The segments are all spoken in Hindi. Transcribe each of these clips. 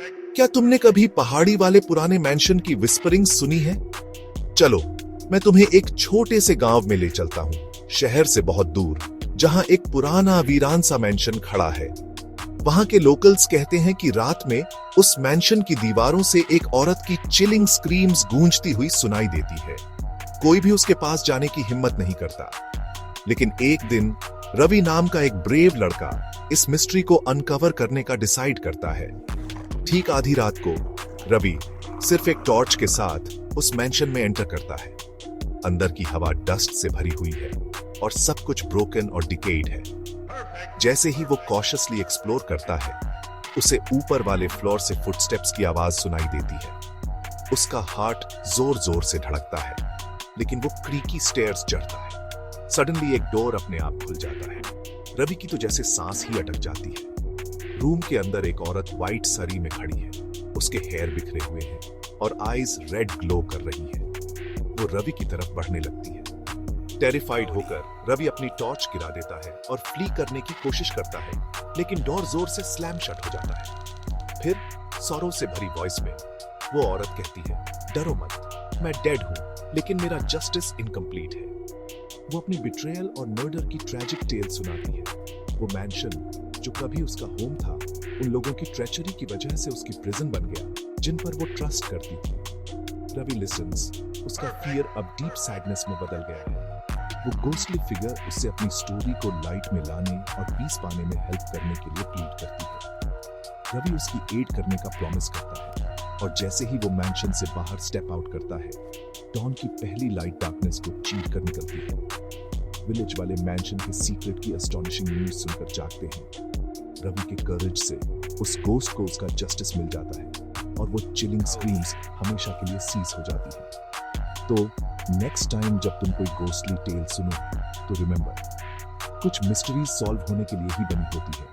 क्या तुमने कभी पहाड़ी वाले पुराने मैंशन की विस्परिंग सुनी है? चलो, मैं तुम्हें एक छोटे से गांव में ले चलता हूँ, शहर से बहुत दूर, जहां एक पुराना वीरान सा मैंशन खड़ा है। वहां के लोकल्स कहते हैं कि रात में उस मैंशन की दीवारों से एक औरत की चिलिंग स्क्रीम्स गूंजती हुई सुनाई देती है। कोई भी उसके पास जाने की हिम्मत नहीं करता। लेकिन एक दिन रवि नाम का एक ब्रेव लड़का इस मिस्ट्री को अनकवर करने का डिसाइड करता है। ठीक आधी रात को रवि सिर्फ एक टॉर्च के साथ उस मैंशन में एंटर करता है। अंदर की हवा डस्ट से भरी हुई है और सब कुछ ब्रोकन और डिकेड है। जैसे ही वो कॉशियसली एक्सप्लोर करता है, उसे ऊपर वाले फ्लोर से फुटस्टेप्स की आवाज सुनाई देती है। उसका हार्ट जोर जोर से धड़कता है, लेकिन वो क्रीकी स्टेयर्स चढ़ता है। सडनली एक डोर अपने आप खुल जाता है। रवि की तो जैसे सांस ही अटक जाती है। रूम के अंदर एक औरत व्हाइट सरी में खड़ी है। उसके हेयर बिखरे हुए हैं और आईज रेड ग्लो कर रही है। वो रवि की तरफ बढ़ने लगती है। टेरिफाइड होकर रवि अपनी टॉर्च गिरा देता है और फ्ली करने की कोशिश करता है, लेकिन डोर जोर से स्लैम शट हो जाता है। फिर सौरों से भरी वॉइस में वो औरत कहती है, डरो मत, मैं डेड हूं, लेकिन मेरा जस्टिस इनकम्प्लीट है। वो अपनी बिट्रेयल और मर्डर की ट्रैजिक टेल सुनाती है। वो मैंशन जो कभी उसका होम था, उन लोगों की ट्रेचरी की वजह से उसकी प्रिजन बन गया, जिन पर वो ट्रस्ट करती थी। रवि लिसन्स। उसका फियर अब डीप सैडनेस में बदल गया है। वो गोस्टली फिगर उससे अपनी स्टोरी को लाइट में लाने और पीस पाने में हेल्प करने के लिए प्लीड करती है। रवि उसकी एड करने का प्रॉमिस करता है, और जैसे ही वो मैंशन से बाहर स्टेप आउट करता है, डॉन की पहली लाइट डार्कनेस को चीर कर निकलती है। विलेज वाले मैंशन के सीक्रेट की एस्टॉनिशिंग न्यूज सुनकर जागते हैं। रवि के करेज से उस गोस्ट को उसका जस्टिस मिल जाता है और वो चिलिंग स्क्रीम्स हमेशा के लिए सीज हो जाती है। तो नेक्स्ट टाइम जब तुम कोई गोस्टली टेल सुनो, तो रिमेंबर, कुछ मिस्ट्रीज सॉल्व होने के लिए ही बनी होती है,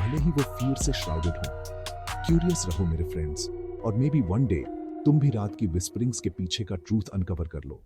भले ही वो फियर से श्राउडेड हो। क्यूरियस रहो मेरे फ्रेंड्स, और मे बी वन डे तुम भी रात की विस्परिंग्स के पीछे का ट्रूथ अनकवर कर लो।